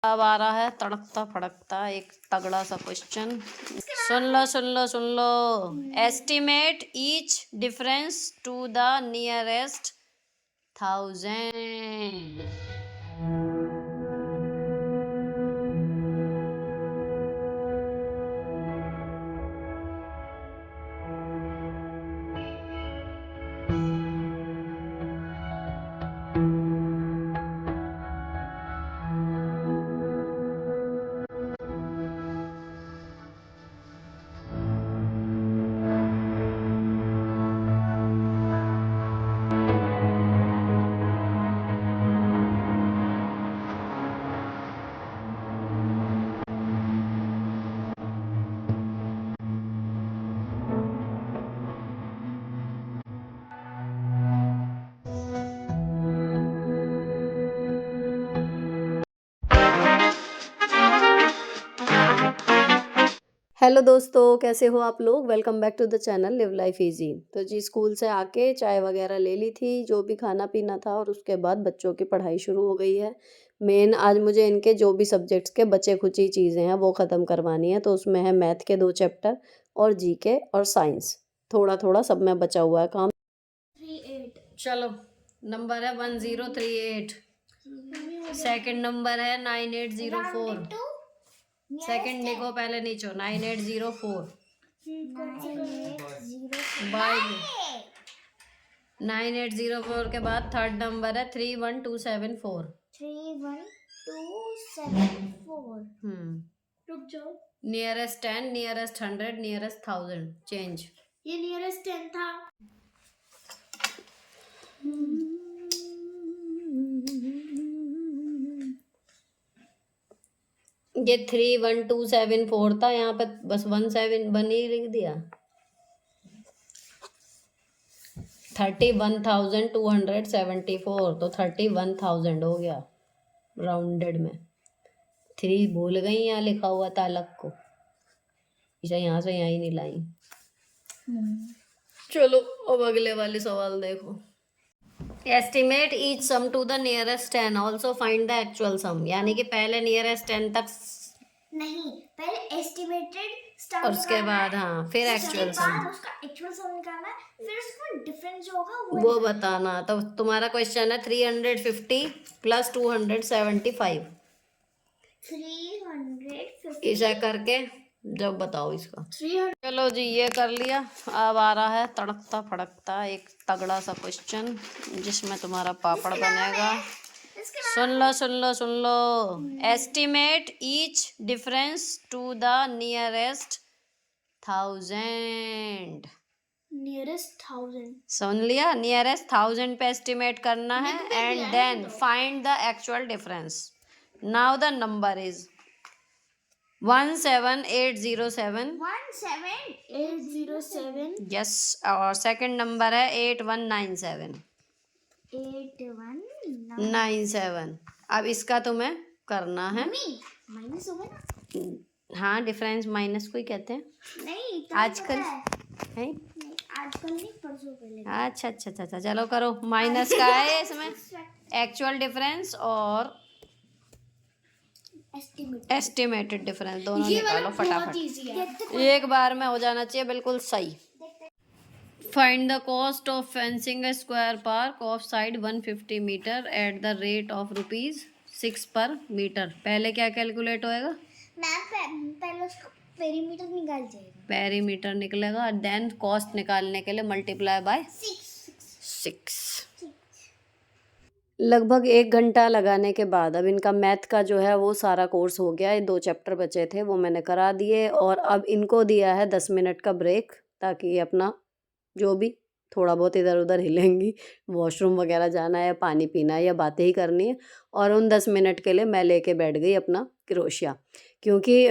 अब आ रहा है तड़कता फड़कता एक तगड़ा सा क्वेश्चन। सुन लो। Estimate each difference to the nearest 1000। Hello दोस्तों, कैसे हो आप लोग। Welcome back to the channel live life easy. तो जी स्कूल से आके चाय वगैरह ले ली थी, जो भी खाना पीना था, और उसके बाद बच्चों की पढ़ाई शुरू हो गई है। मेन आज मुझे इनके जो भी सब्जेक्ट्स के बचे खुची चीज़ें हैं वो ख़त्म करवानी है। तो उसमें है मैथ के 2 चैप्टर और जीके और साइंस। थोड़ा थोड़ा सब में बचा हुआ है काम। 38 चलो, नंबर है 1038। सेकंड नंबर है 9804। सेकंड देखो पहले नीचे 9804 बाय 9804 के बाद थर्ड नंबर है 31274। 31274। रुक जाओ। Nearest 10, nearest 100, nearest 1000 change. ये नियरेस्ट 10 था। ये 31274 था, यहाँ पे बस 17 ही लिख दिया। 31,274 तो 31,000 हो गया राउंडेड में। 3 भूल गई, यहाँ लिखा हुआ था अलग को, इसे यहाँ से यहाँ ही नहीं लाई। चलो अब अगले वाले सवाल देखो। Estimate each sum to the nearest 10, also find the actual sum. यानी कि पहले नियरेस्ट 10 तक नहीं, पहले एस्टिमेटेड और उसके बाद हाँ फिर एक्चुअल सम, उसका एक्चुअल सम निकालना है, फिर उसका डिफरेंस जो होगा वो बताना। तो तुम्हारा क्वेश्चन है 350 प्लस 275। 350 ऐसा करके जब बताओ इसका। चलो जी ये कर लिया। अब आ रहा है तड़कता फड़कता एक तगड़ा सा क्वेश्चन जिसमें तुम्हारा पापड़ बनेगा। सुन लो। Estimate each difference to the nearest 1000। Nearest 1000 सुन लिया, नियरेस्ट 1000 पे एस्टिमेट करना है and then find the actual difference. Now the number is 17807। 17807। Yes, और सेकंड नंबर है 8197। 8197। अब इसका तुम्हें करना है। माइनस होगा ना। हाँ, डिफरेंस माइनस को ही कहते हैं। नहीं आजकल है, आजकल नहीं, परसों पहले। अच्छा, चलो करो। माइनस का है इसमें एक्चुअल डिफरेंस और एस्टिमेटेड डिफरेंस, दोनों निकालो फटाफट। एक बार में हो जाना चाहिए बिल्कुल सही। Find the cost of fencing a square park of side 150 metre at the rate of ₹6 per metre. पहले क्या कैलकुलेट होएगा? मैम पहले उसका पेरीमीटर निकाल जाएगा। पेरीमीटर निकलेगा, देन कॉस्ट निकालने के लिए मल्टीप्लाई बाय 6। लगभग 1 घंटा लगाने के बाद अब इनका मैथ का जो है वो सारा कोर्स हो गया है। 2 चैप्टर बचे थे वो मैंने करा दिए, और अब इनको दिया है 10 मिनट का ब्रेक, ताकि ये अपना जो भी थोड़ा बहुत इधर उधर हिलेंगी, वॉशरूम वगैरह जाना है या पानी पीना है या बातें ही करनी है। और उन 10 मिनट के लिए मैं लेके बैठ गई अपना क्रोशिया, क्योंकि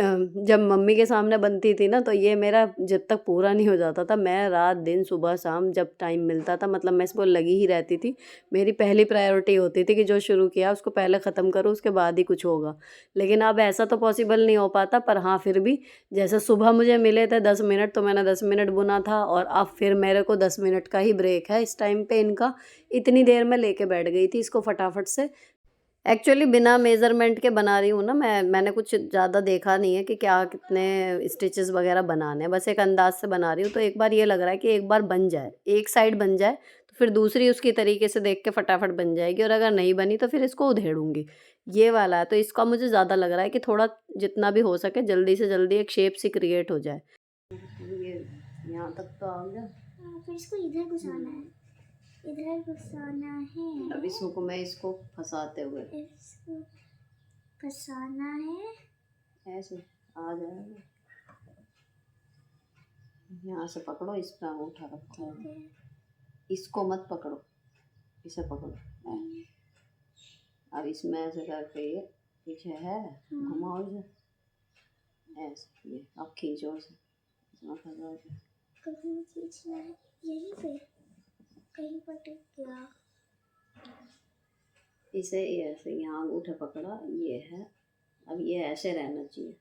जब मम्मी के सामने बनती थी ना तो ये मेरा जब तक पूरा नहीं हो जाता था, मैं रात दिन सुबह शाम जब टाइम मिलता था, मतलब मैं इसको लगी ही रहती थी। मेरी पहली प्रायोरिटी होती थी कि जो शुरू किया उसको पहले ख़त्म करो, उसके बाद ही कुछ होगा। लेकिन अब ऐसा तो पॉसिबल नहीं हो पाता, पर हाँ फिर भी जैसे सुबह मुझे मिले थे 10 मिनट तो मैंने 10 मिनट बुना था, और अब फिर मेरे को 10 मिनट का ही ब्रेक है इस टाइम पे इनका। इतनी देर में लेके बैठ गई थी इसको फटाफट से। एक्चुअली बिना मेज़रमेंट के बना रही हूँ ना मैंने कुछ ज़्यादा देखा नहीं है कि क्या कितने स्टिचेस वगैरह बनाने हैं, बस एक अंदाज़ से बना रही हूँ। तो एक बार ये लग रहा है कि एक बार बन जाए, एक साइड बन जाए, तो फिर दूसरी उसकी तरीके से देख के फटाफट बन जाएगी और अगर नहीं बनी तो फिर इसको उधेड़ूँगी। ये वाला है, तो इसका मुझे ज़्यादा लग रहा है कि थोड़ा जितना भी हो सके जल्दी से जल्दी एक शेप सी क्रिएट हो जाए। ये यहाँ तक तो आ गया। फिर इसको इधर घुसाना है, इधर घुसाना है। अब इसको मैं इसको फंसाते हुए इसको फंसाना है, ऐसे आ जाएगा। यहाँ से पकड़ो, इस पे अंगूठा रखो, इसको मत पकड़ो, इसे पकड़ो। अब इसमें ऐसे करके ये पीछे है, घुमाओ इसे ऐसे, ये अब खींचो इसे, कहीं खींचना है, यहीं पे कहीं पर टिक गया। इसे ऐसे यहाँ अंगूठा पकड़ा, ये है, अब ये ऐसे रहना चाहिए।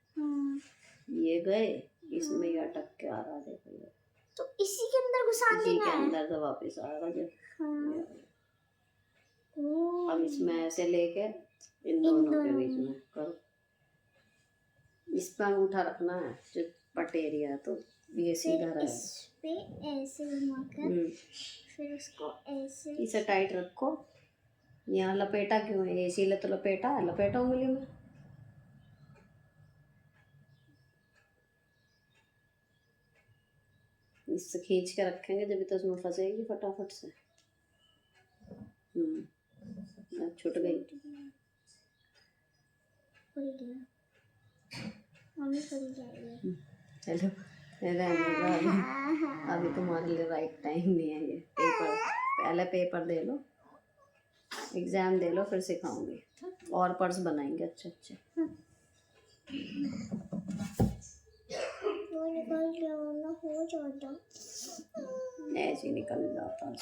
ये गए, इसमें ये अटक के आ रहा, देखो ये, तो इसी के अंदर घुसा देना है, इसी के अंदर से वापस आएगा जब। अब इसमें ऐसे लेके इन दोनों के बीच में करो, इस पर अंगूठा रखना है जो पटेरिया, तो ये सीधा रहेगा। इस पे ऐसे घुमाकर फिर उसको ऐसे, इसे टाइट रखो। यहाँ लपेटा क्यों है, इसीलिए तो लपेटा है, लपेटा उंगली में। इससे खींच के रखेंगे जब तो उसमें फंसेगी फटाफट से। छूट गई, चलो अभी तुम्हारे लिए राइट टाइम नहीं है। ये पेपर पहले पेपर दे लो, एग्जाम दे लो, फिर सिखाऊंगी और पर्स बनाएंगे अच्छे अच्छे। ऐसे निकल जाता है।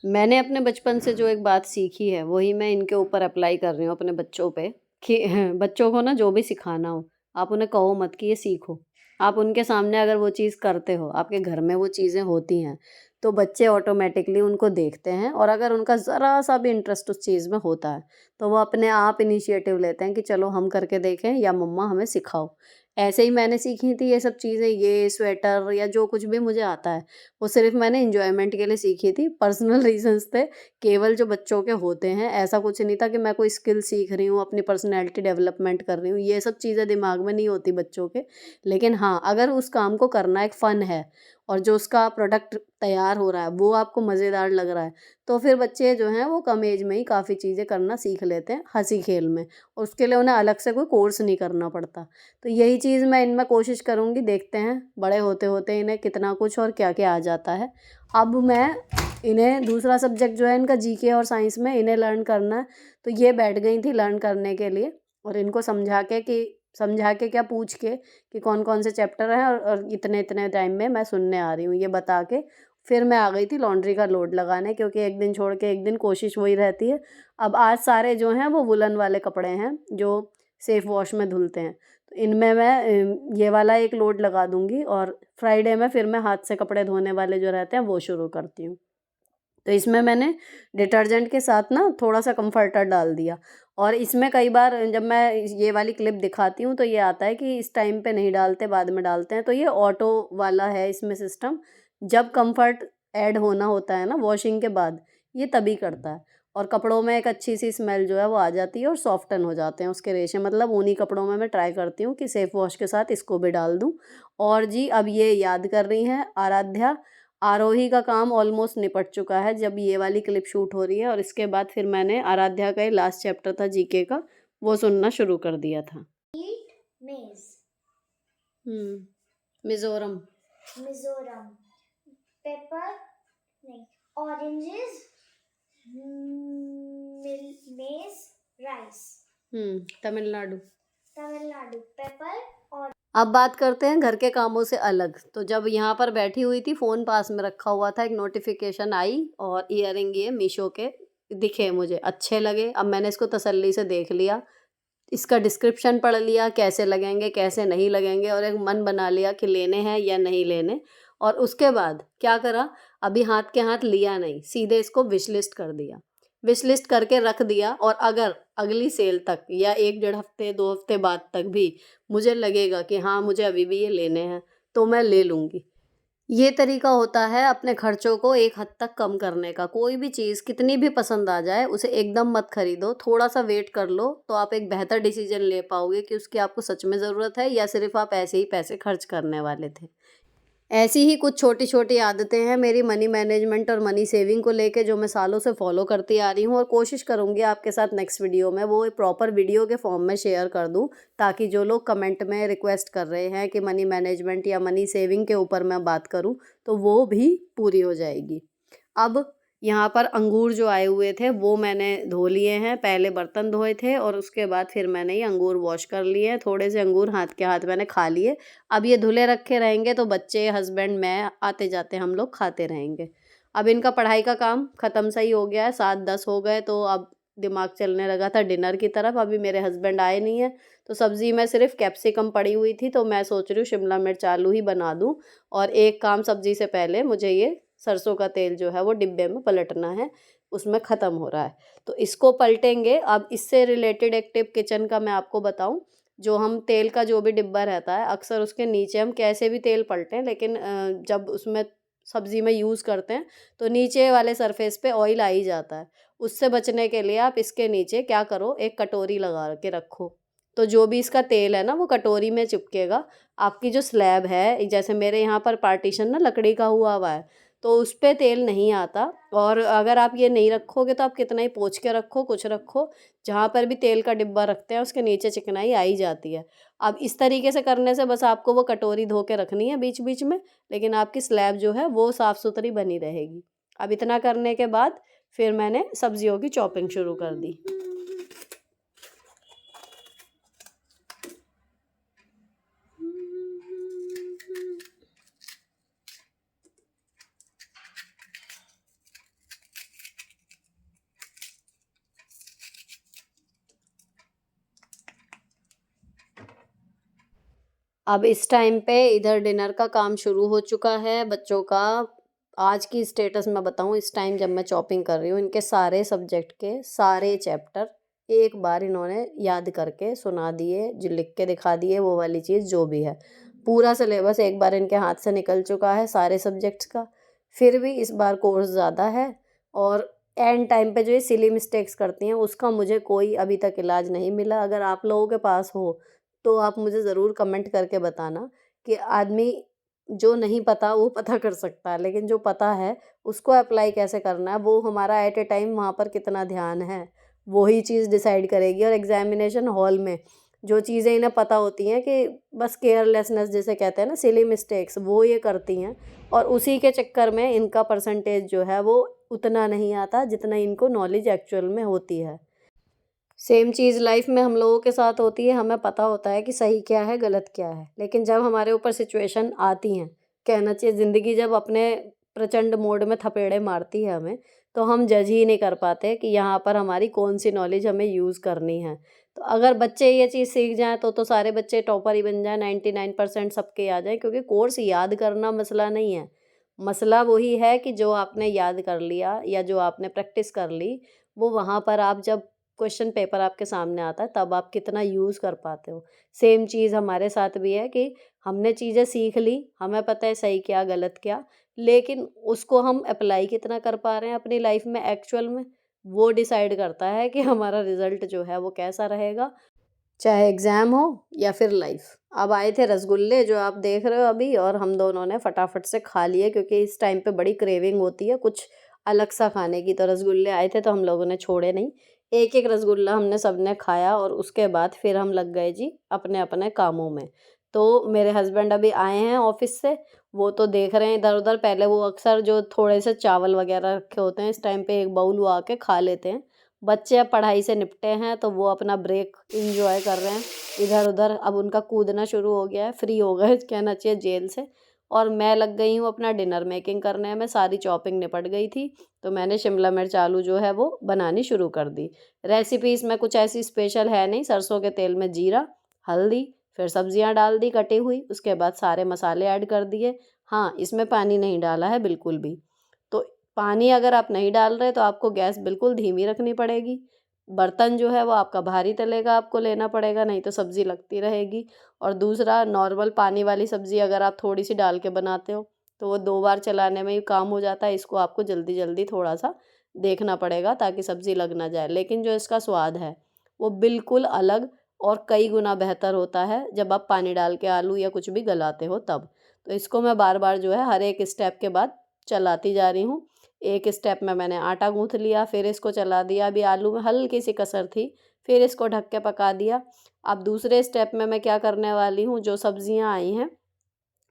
मैंने अपने बचपन से जो एक बात सीखी है वही मैं इनके ऊपर अप्लाई कर रही हूँ अपने बच्चों पे, कि बच्चों को ना जो भी सिखाना हो आप उन्हें कहो मत कि ये सीखो। आप उनके सामने अगर वो चीज़ करते हो, आपके घर में वो चीज़ें होती हैं, तो बच्चे ऑटोमेटिकली उनको देखते हैं और अगर उनका ज़रा सा भी इंटरेस्ट उस चीज़ में होता है तो वो अपने आप इनिशिएटिव लेते हैं कि चलो हम करके देखें या मम्मा हमें सिखाओ। ऐसे ही मैंने सीखी थी ये सब चीज़ें, ये स्वेटर या जो कुछ भी मुझे आता है वो सिर्फ मैंने एंजॉयमेंट के लिए सीखी थी, पर्सनल रीजंस थे केवल जो बच्चों के होते हैं। ऐसा कुछ नहीं था कि मैं कोई स्किल सीख रही हूँ, अपनी पर्सनैलिटी डेवलपमेंट कर रही हूँ, ये सब चीज़ें दिमाग में नहीं होती बच्चों के। लेकिन हाँ, अगर उस काम को करना एक फ़न है और जो उसका प्रोडक्ट तैयार हो रहा है वो आपको मज़ेदार लग रहा है, तो फिर बच्चे जो हैं वो कम एज में ही काफ़ी चीज़ें करना सीख लेते हैं हँसी खेल में, और उसके लिए उन्हें अलग से कोई कोर्स नहीं करना पड़ता। तो यही चीज़ मैं इनमें कोशिश करूँगी, देखते हैं बड़े होते होते इन्हें कितना कुछ और क्या क्या आ जाता है। अब मैं इन्हें दूसरा सब्जेक्ट जो है इनका जीके और साइंस में इन्हें लर्न करना है, तो ये बैठ गई थी लर्न करने के लिए और इनको समझा के क्या पूछ के कि कौन कौन से चैप्टर हैं और इतने इतने टाइम में मैं सुनने आ रही हूँ, ये बता के फिर मैं आ गई थी लॉन्ड्री का लोड लगाने, क्योंकि एक दिन छोड़ के एक दिन कोशिश वही रहती है। अब आज सारे जो हैं वो वुलन वाले कपड़े हैं जो सेफ वॉश में धुलते हैं, तो इनमें मैं ये वाला एक लोड लगा दूंगी और फ्राइडे में फिर मैं हाथ से कपड़े धोने वाले जो रहते हैं वो शुरू करती हूँ। तो इसमें मैंने डिटर्जेंट के साथ ना थोड़ा सा कंफर्टर डाल दिया, और इसमें कई बार जब मैं ये वाली क्लिप दिखाती हूँ तो ये आता है कि इस टाइम पे नहीं डालते, बाद में डालते हैं। तो ये ऑटो वाला है इसमें सिस्टम, जब कंफर्ट ऐड होना होता है ना वॉशिंग के बाद, ये तभी करता है और कपड़ों में एक अच्छी सी स्मेल जो है वो आ जाती है और सॉफ्टन हो जाते हैं उसके रेशे। मतलब उन्हीं कपड़ों में मैं ट्राई करती हूँ कि सेफ वॉश के साथ इसको भी डाल दूँ। और जी अब ये याद कर रही हैं आराध्या, आरोही का काम ऑलमोस्ट निपट चुका है जब ये वाली क्लिप शूट हो रही है, और इसके बाद फिर मैंने आराध्या का लास्ट चैप्टर था जीके का, वो सुनना शुरू कर दिया था। मेज, मिजोरम, मिजोरम, पेपर नहीं, ऑरेंजेस, मेज, राइस, तमिलनाडु, तमिलनाडु, पेपर। और अब बात करते हैं घर के कामों से अलग। तो जब यहाँ पर बैठी हुई थी, फ़ोन पास में रखा हुआ था, एक नोटिफिकेशन आई और ईयरिंग ये मीशो के दिखे, मुझे अच्छे लगे। अब मैंने इसको तसल्ली से देख लिया, इसका डिस्क्रिप्शन पढ़ लिया कैसे लगेंगे कैसे नहीं लगेंगे, और एक मन बना लिया कि लेने हैं या नहीं लेने। और उसके बाद क्या करा, अभी हाथ के हाथ लिया नहीं, सीधे इसको विश लिस्ट कर दिया, विश लिस्ट करके रख दिया। और अगर अगली सेल तक या 1 डेढ़ हफ्ते 2 हफ्ते बाद तक भी मुझे लगेगा कि हाँ मुझे अभी भी ये लेने हैं तो मैं ले लूँगी। ये तरीका होता है अपने खर्चों को एक हद तक कम करने का। कोई भी चीज़ कितनी भी पसंद आ जाए उसे एकदम मत खरीदो, थोड़ा-सा वेट कर लो तो आप एक बेहतर डिसीज़न ले पाओगे कि उसकी आपको सच में ज़रूरत है या सिर्फ़ आप ऐसे ही पैसे खर्च करने वाले थे। ऐसी ही कुछ छोटी-छोटी आदतें हैं मेरी मनी मैनेजमेंट और मनी सेविंग को लेके जो मैं सालों से फ़ॉलो करती आ रही हूँ और कोशिश करूँगी आपके साथ नेक्स्ट वीडियो में वो एक प्रॉपर वीडियो के फॉर्म में शेयर कर दूँ, ताकि जो लोग कमेंट में रिक्वेस्ट कर रहे हैं कि मनी मैनेजमेंट या मनी सेविंग के ऊपर मैं बात करूँ, तो वो भी पूरी हो जाएगी। अब यहाँ पर अंगूर जो आए हुए थे वो मैंने धो लिए हैं, पहले बर्तन धोए थे और उसके बाद फिर मैंने ये अंगूर वॉश कर लिए हैं। थोड़े से अंगूर हाथ के हाथ मैंने खा लिए। अब ये धुले रखे रहेंगे तो बच्चे, हस्बैंड, मैं आते जाते हम लोग खाते रहेंगे। अब इनका पढ़ाई का काम ख़त्म सा ही हो गया है, 7-10 हो गए तो अब दिमाग चलने लगा था डिनर की तरफ। अभी मेरे हस्बैंड आए नहीं हैं तो सब्ज़ी में सिर्फ़ कैप्सिकम पड़ी हुई थी तो मैं सोच रही हूँ शिमला मिर्च आलू ही बना दूँ। और एक काम सब्ज़ी से पहले मुझे ये सरसों का तेल जो है वो डिब्बे में पलटना है, उसमें ख़त्म हो रहा है। तो इसको पलटेंगे। अब इससे रिलेटेड एक टिप किचन का मैं आपको बताऊँ, जो हम तेल का जो भी डिब्बा रहता है अक्सर उसके नीचे हम कैसे भी तेल पलटें लेकिन जब उसमें सब्ज़ी में यूज़ करते हैं तो नीचे वाले सरफेस पे ऑयल आ ही जाता है। उससे बचने के लिए आप इसके नीचे क्या करो, एक कटोरी लगा के रखो, तो जो भी इसका तेल है ना वो कटोरी में चिपकेगा। आपकी जो स्लैब है, जैसे मेरे यहाँ पर पार्टीशन ना लकड़ी का हुआ है तो उस पे तेल नहीं आता। और अगर आप ये नहीं रखोगे तो आप कितना ही पोंछ के रखो, कुछ रखो, जहाँ पर भी तेल का डिब्बा रखते हैं उसके नीचे चिकनाई आ ही जाती है। अब इस तरीके से करने से बस आपको वो कटोरी धो के रखनी है बीच बीच में, लेकिन आपकी स्लैब जो है वो साफ़ सुथरी बनी रहेगी। अब इतना करने के बाद फिर मैंने सब्जियों की चॉपिंग शुरू कर दी। अब इस टाइम पे इधर डिनर का काम शुरू हो चुका है बच्चों का। आज की स्टेटस मैं बताऊँ, इस टाइम जब मैं चॉपिंग कर रही हूँ इनके सारे सब्जेक्ट के सारे चैप्टर एक बार इन्होंने याद करके सुना दिए, जो लिख के दिखा दिए वो वाली चीज़ जो भी है। पूरा सिलेबस एक बार इनके हाथ से निकल चुका है सारे सब्जेक्ट्स का। फिर भी इस बार कोर्स ज़्यादा है और एंड टाइम पे जो ये सिली मिस्टेक्स करती हैं उसका मुझे कोई अभी तक इलाज नहीं मिला। अगर आप लोगों के पास हो तो आप मुझे ज़रूर कमेंट करके बताना कि आदमी जो नहीं पता वो पता कर सकता है, लेकिन जो पता है उसको अप्लाई कैसे करना है वो हमारा एट ए टाइम वहाँ पर कितना ध्यान है वही चीज़ डिसाइड करेगी। और एग्जामिनेशन हॉल में जो चीज़ें इन्हें पता होती हैं कि बस केयरलेसनेस जिसे कहते हैं ना, सिली मिस्टेक्स, वो ये करती हैं और उसी के चक्कर में इनका परसेंटेज जो है वो उतना नहीं आता जितना इनको नॉलेज एक्चुअल में होती है। सेम चीज़ लाइफ में हम लोगों के साथ होती है, हमें पता होता है कि सही क्या है गलत क्या है, लेकिन जब हमारे ऊपर सिचुएशन आती हैं, कहना चाहिए ज़िंदगी जब अपने प्रचंड मोड में थपेड़े मारती है हमें, तो हम जज ही नहीं कर पाते कि यहाँ पर हमारी कौन सी नॉलेज हमें यूज़ करनी है। तो अगर बच्चे ये चीज़ सीख जाएँ तो सारे बच्चे टॉपर ही बन जाएँ, 99% सबके आ जाएँ, क्योंकि कोर्स याद करना मसला नहीं है। मसला वही है कि जो आपने याद कर लिया या जो आपने प्रैक्टिस कर ली, वो वहाँ पर आप जब क्वेश्चन पेपर आपके सामने आता है तब आप कितना यूज़ कर पाते हो। सेम चीज़ हमारे साथ भी है कि हमने चीज़ें सीख ली, हमें पता है सही क्या गलत क्या, लेकिन उसको हम अप्लाई कितना कर पा रहे हैं अपनी लाइफ में एक्चुअल में, वो डिसाइड करता है कि हमारा रिज़ल्ट जो है वो कैसा रहेगा, चाहे एग्ज़ाम हो या फिर लाइफ। अब आए थे रसगुल्ले जो आप देख रहे हो अभी, और हम दोनों ने फटाफट से खा लिए क्योंकि इस टाइम पे बड़ी क्रेविंग होती है कुछ अलग सा खाने की। तो रसगुल्ले आए थे तो हम लोगों ने छोड़े नहीं, एक-एक रसगुल्ला हमने सबने खाया और उसके बाद फिर हम लग गए जी अपने-अपने कामों में। तो मेरे हस्बैंड अभी आए हैं ऑफ़िस से, वो तो देख रहे हैं इधर-उधर। पहले वो अक्सर जो थोड़े से चावल वग़ैरह रखे होते हैं इस टाइम पे एक बाउल वो आके खा लेते हैं। बच्चे अब पढ़ाई से निपटे हैं तो वो अपना ब्रेक एंजॉय कर रहे हैं इधर-उधर। अब उनका कूदना शुरू हो गया है, फ्री हो गए कहना चाहिए जेल से। और मैं लग गई हूँ अपना डिनर मेकिंग करने में, सारी चॉपिंग निपट गई थी तो मैंने शिमला मिर्च आलू जो है वो बनानी शुरू कर दी। रेसिपी इसमें कुछ ऐसी स्पेशल है नहीं, सरसों के तेल में जीरा, हल्दी, फिर सब्जियां डाल दी कटी हुई, उसके बाद सारे मसाले ऐड कर दिए। हाँ, इसमें पानी नहीं डाला है बिल्कुल भी। पानी अगर आप नहीं डाल रहे तो आपको गैस बिल्कुल धीमी रखनी पड़ेगी। बर्तन जो है वो आपका भारी तलेगा, आपको लेना पड़ेगा, नहीं तो सब्ज़ी लगती रहेगी। और दूसरा, नॉर्मल पानी वाली सब्ज़ी अगर आप थोड़ी सी डाल के बनाते हो तो वो 2 बार चलाने में ही काम हो जाता है। इसको आपको जल्दी जल्दी थोड़ा सा देखना पड़ेगा ताकि सब्ज़ी लग ना जाए। लेकिन जो इसका स्वाद है वो बिल्कुल अलग और कई गुना बेहतर होता है जब आप पानी डाल के आलू या कुछ भी गलाते हो तब। तो इसको मैं बार बार जो है हर एक स्टेप के बाद चलाती जा रही हूँ। एक स्टेप में मैंने आटा गूँथ लिया, फिर इसको चला दिया। अभी आलू में हल्की सी कसर थी, फिर इसको ढक के पका दिया। अब दूसरे स्टेप में मैं क्या करने वाली हूँ, जो सब्जियाँ आई हैं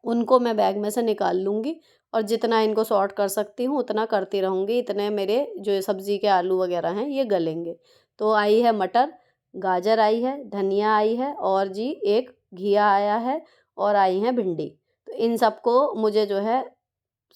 उनको मैं बैग में से निकाल लूँगी और जितना इनको सॉर्ट कर सकती हूँ उतना करती रहूँगी। इतने मेरे जो सब्ज़ी के आलू वगैरह हैं ये गलेंगे। तो आई है मटर, गाजर आई है, धनिया आई है और जी एक घिया आया है और आई हैं भिंडी। तो इन सबको मुझे जो है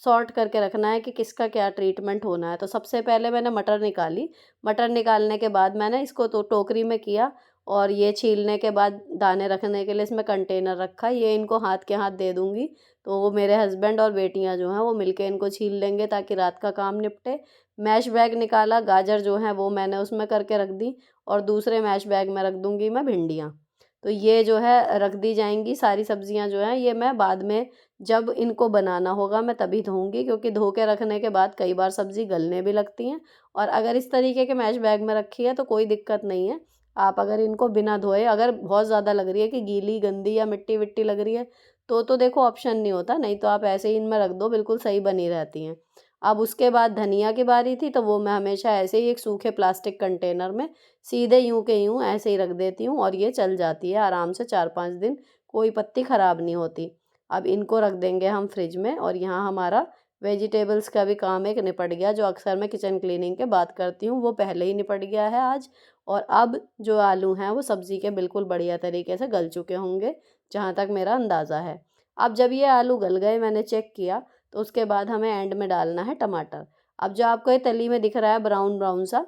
सॉर्ट करके रखना है कि किसका क्या ट्रीटमेंट होना है। तो सबसे पहले मैंने मटर निकाली। मटर निकालने के बाद मैंने इसको तो टोकरी में किया और ये छीलने के बाद दाने रखने के लिए इसमें कंटेनर रखा। ये इनको हाथ के हाथ दे दूँगी तो वो मेरे हस्बैंड और बेटियां जो हैं वो मिलके इनको छील लेंगे ताकि रात का काम निपटे। मैश बैग निकाला, गाजर जो है वो मैंने उसमें करके रख दी और दूसरे मैश बैग में रख दूँगी मैं भिंडियाँ। तो ये जो है रख दी जाएंगी सारी सब्जियां जो हैं। ये मैं बाद में जब इनको बनाना होगा मैं तभी धोऊंगी, क्योंकि धो के रखने के बाद कई बार सब्ज़ी गलने भी लगती हैं। और अगर इस तरीके के मैश बैग में रखी है तो कोई दिक्कत नहीं है। आप अगर इनको बिना धोए, अगर बहुत ज़्यादा लग रही है कि गीली गंदी या मिट्टी विट्टी लग रही है तो देखो ऑप्शन नहीं होता, नहीं तो आप ऐसे ही इनमें रख दो, बिल्कुल सही बनी रहती हैं। अब उसके बाद धनिया की बारी थी तो वो मैं हमेशा ऐसे ही एक सूखे प्लास्टिक कंटेनर में सीधे यूं के यूं ऐसे ही रख देती हूँ और ये चल जाती है आराम से 4-5 दिन, कोई पत्ती ख़राब नहीं होती। अब इनको रख देंगे हम फ्रिज में और यहाँ हमारा वेजिटेबल्स का भी काम एक निपट गया। जो अक्सर मैं किचन क्लीनिंग के बात करती हूँ वो पहले ही निपट गया है आज। और अब जो आलू हैं वो सब्ज़ी के बिल्कुल बढ़िया तरीके से गल चुके होंगे, जहाँ तक मेरा अंदाज़ा है। अब जब ये आलू गल गए, मैंने चेक किया, तो उसके बाद हमें एंड में डालना है टमाटर। अब जो आपको ये तली में दिख रहा है ब्राउन ब्राउन सा,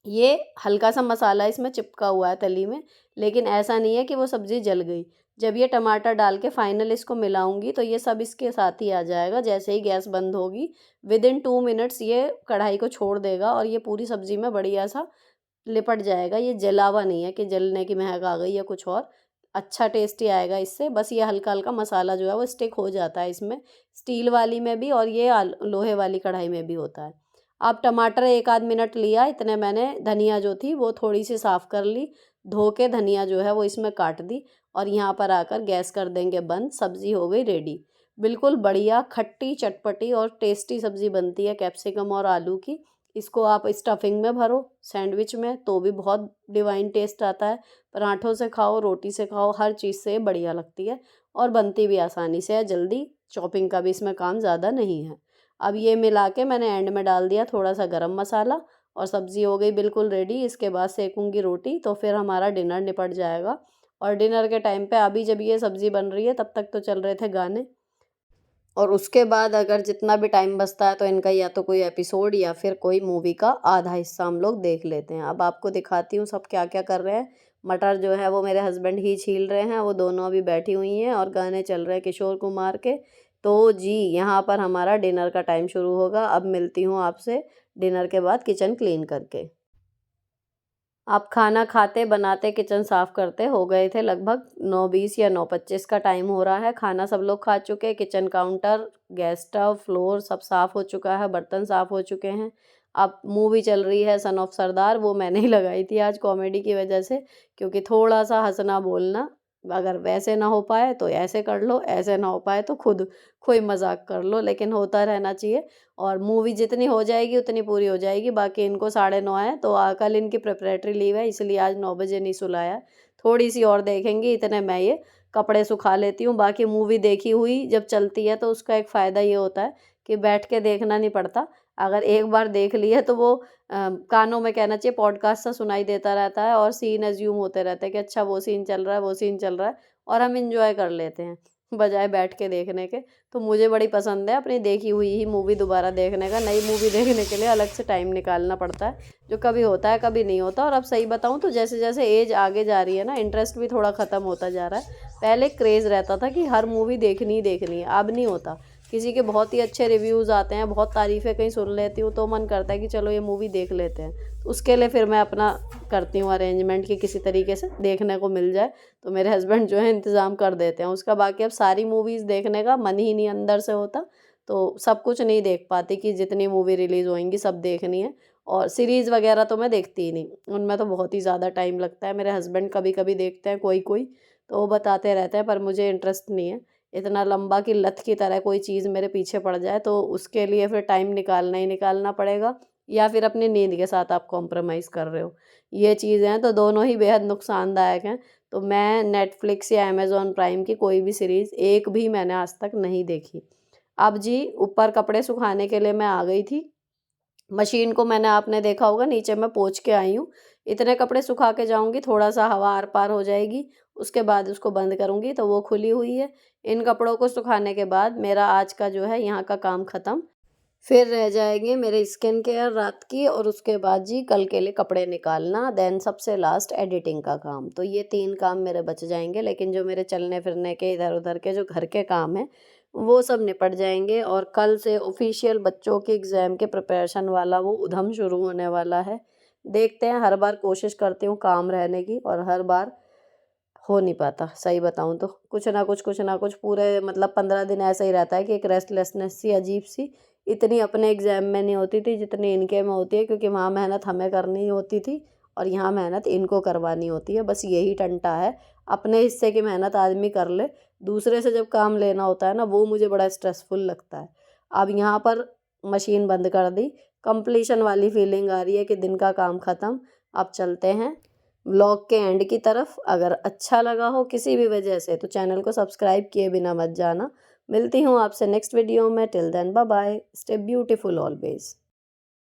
ये हल्का सा मसाला इसमें चिपका हुआ है तली में, लेकिन ऐसा नहीं है कि वो सब्ज़ी जल गई। जब ये टमाटर डाल के फाइनल इसको मिलाऊंगी तो ये सब इसके साथ ही आ जाएगा। जैसे ही गैस बंद होगी विदिन 2 मिनट्स ये कढ़ाई को छोड़ देगा और ये पूरी सब्ज़ी में बढ़िया सा लिपट जाएगा। ये जला हुआ नहीं है कि जलने की महक आ गई या कुछ और। अच्छा टेस्टी आएगा इससे। बस ये हल्का हल्का मसाला जो है वो स्टिक हो जाता है इसमें, स्टील वाली में भी और ये लोहे वाली कढ़ाई में भी होता है। अब टमाटर 1 आध मिनट लिया, इतने मैंने धनिया जो थी वो थोड़ी सी साफ़ कर ली, धो के धनिया जो है वो इसमें काट दी और यहाँ पर आकर गैस कर देंगे बंद। सब्ज़ी हो गई रेडी। बिल्कुल बढ़िया खट्टी चटपटी और टेस्टी सब्ज़ी बनती है कैप्सिकम और आलू की। इसको आप स्टफिंग में भरो, सैंडविच में, तो भी बहुत डिवाइन टेस्ट आता है। पराठों से खाओ, रोटी से खाओ, हर चीज़ से बढ़िया लगती है और बनती भी आसानी से है, जल्दी। चॉपिंग का भी इसमें काम ज़्यादा नहीं है। अब ये मिला के मैंने एंड में डाल दिया थोड़ा सा गरम मसाला और सब्ज़ी हो गई बिल्कुल रेडी। इसके बाद सेकूंगी रोटी तो फिर हमारा डिनर निपट जाएगा। और डिनर के टाइम पे अभी जब ये सब्ज़ी बन रही है तब तक तो चल रहे थे गाने, और उसके बाद अगर जितना भी टाइम बचता है तो इनका या तो कोई एपिसोड या फिर कोई मूवी का आधा हिस्सा हम लोग देख लेते हैं। अब आपको दिखाती हूँ सब क्या क्या कर रहे हैं। मटर जो है वो मेरे हस्बैंड ही छील रहे हैं, वो दोनों अभी बैठी हुई हैं और गाने चल रहे हैं किशोर कुमार के। तो जी यहाँ पर हमारा डिनर का टाइम शुरू होगा। अब मिलती हूँ आपसे डिनर के बाद किचन क्लीन करके। आप खाना खाते बनाते किचन साफ़ करते हो गए थे लगभग 9:20 या 9:25 का टाइम हो रहा है। खाना सब लोग खा चुके हैं, kitchen counter, gas stove, floor सब साफ़ हो चुका है, बर्तन साफ़ हो चुके हैं। अब मूवी चल रही है सन ऑफ सरदार, वो मैंने ही लगाई थी आज कॉमेडी की वजह से, क्योंकि थोड़ा सा हंसना बोलना, अगर वैसे ना हो पाए तो ऐसे कर लो, ऐसे ना हो पाए तो खुद कोई मजाक कर लो, लेकिन होता रहना चाहिए। और मूवी जितनी हो जाएगी उतनी पूरी हो जाएगी। बाकी इनको 9:30 है तो कल इनकी प्रिपरेटरी लीव है, इसलिए आज 9 बजे नहीं सुलाया। थोड़ी सी और देखेंगी, इतने मैं ये कपड़े सुखा लेती हूँ। बाकी मूवी देखी हुई जब चलती है तो उसका एक फ़ायदा ये होता है कि बैठ के देखना नहीं पड़ता। अगर एक बार देख ली है तो वो कानों में कहना चाहिए पॉडकास्ट सा सुनाई देता रहता है और सीन एज्यूम होते रहते हैं कि अच्छा वो सीन चल रहा है, वो सीन चल रहा है, और हम इंजॉय कर लेते हैं बजाय बैठ के देखने के। तो मुझे बड़ी पसंद है अपनी देखी हुई ही मूवी दोबारा देखने का। नई मूवी देखने के लिए अलग से टाइम निकालना पड़ता है, जो कभी होता है कभी नहीं होता। और अब सही बताऊं तो जैसे जैसे एज आगे जा रही है ना, इंटरेस्ट भी थोड़ा ख़त्म होता जा रहा है। पहले क्रेज़ रहता था कि हर मूवी देखनी ही देखनी है, अब नहीं होता। किसी के बहुत ही अच्छे रिव्यूज़ आते हैं, बहुत तारीफ़ें कहीं सुन लेती हूँ तो मन करता है कि चलो ये मूवी देख लेते हैं। तो उसके लिए फिर मैं अपना करती हूँ अरेंजमेंट कि किसी तरीके से देखने को मिल जाए, तो मेरे हस्बैंड जो है इंतज़ाम कर देते हैं उसका। बाकी अब सारी मूवीज़ देखने का मन ही नहीं अंदर से होता, तो सब कुछ नहीं देख पाती कि जितनी मूवी रिलीज़ होएँगी सब देखनी है। और सीरीज़ वगैरह तो मैं देखती ही नहीं, उनमें तो बहुत ही ज़्यादा टाइम लगता है। मेरे हस्बैंड कभी-कभी देखते हैं कोई-कोई, तो वो बताते रहते हैं, पर मुझे इंटरेस्ट नहीं है इतना लंबा कि लत की तरह कोई चीज़ मेरे पीछे पड़ जाए, तो उसके लिए फिर टाइम निकालना ही निकालना पड़ेगा, या फिर अपनी नींद के साथ आप कॉम्प्रोमाइज़ कर रहे हो। ये चीज़ें हैं तो दोनों ही बेहद नुकसानदायक हैं। तो मैं नेटफ्लिक्स या अमेज़न प्राइम की कोई भी सीरीज़ एक भी मैंने आज तक नहीं देखी। अब जी ऊपर कपड़े सुखाने के लिए मैं आ गई थी। मशीन को मैंने, आपने देखा होगा, नीचे मैं पोंछ के आई हूँ। इतने कपड़े सुखा के जाऊँगी, थोड़ा-सा हवा आर-पार हो जाएगी, उसके बाद उसको बंद करूँगी तो वो खुली हुई है। इन कपड़ों को सुखाने के बाद मेरा आज का जो है यहाँ का काम ख़त्म। फिर रह जाएँगे मेरे स्किन केयर रात की, और उसके बाद जी कल के लिए कपड़े निकालना, देन सबसे लास्ट एडिटिंग का काम। तो ये 3 काम मेरे बच जाएँगे, लेकिन जो मेरे चलने-फिरने के इधर-उधर के जो घर के काम हैं, वो सब निपट जाएँगे। और कल से ऑफ़िशियल बच्चों के एग्ज़ाम के प्रिपरेशन वाला वो उधम शुरू होने वाला है। देखते हैं, हर बार कोशिश करती हूँ काम रहने की, और हर बार हो नहीं पाता, सही बताऊँ तो। कुछ ना कुछ पूरे मतलब 15 दिन ऐसा ही रहता है कि एक रेस्टलेसनेस सी अजीब-सी, इतनी अपने एग्ज़ाम में नहीं होती थी जितनी इनके में होती है, क्योंकि वहाँ मेहनत हमें करनी होती थी और यहाँ मेहनत इनको करवानी होती है। बस यही टंटा है। अपने हिस्से की मेहनत आदमी कर ले, दूसरे से जब काम लेना होता है ना, वो मुझे बड़ा स्ट्रेसफुल लगता है। अब यहाँ पर मशीन बंद कर दी, कंप्लीशन वाली फीलिंग आ रही है कि दिन का काम ख़त्म, अब चलते हैं व्लॉग के एंड की तरफ। अगर अच्छा लगा हो किसी भी वजह से तो चैनल को सब्सक्राइब किए बिना मत जाना। मिलती हूँ आपसे नेक्स्ट वीडियो में। Till then bye bye, stay beautiful always.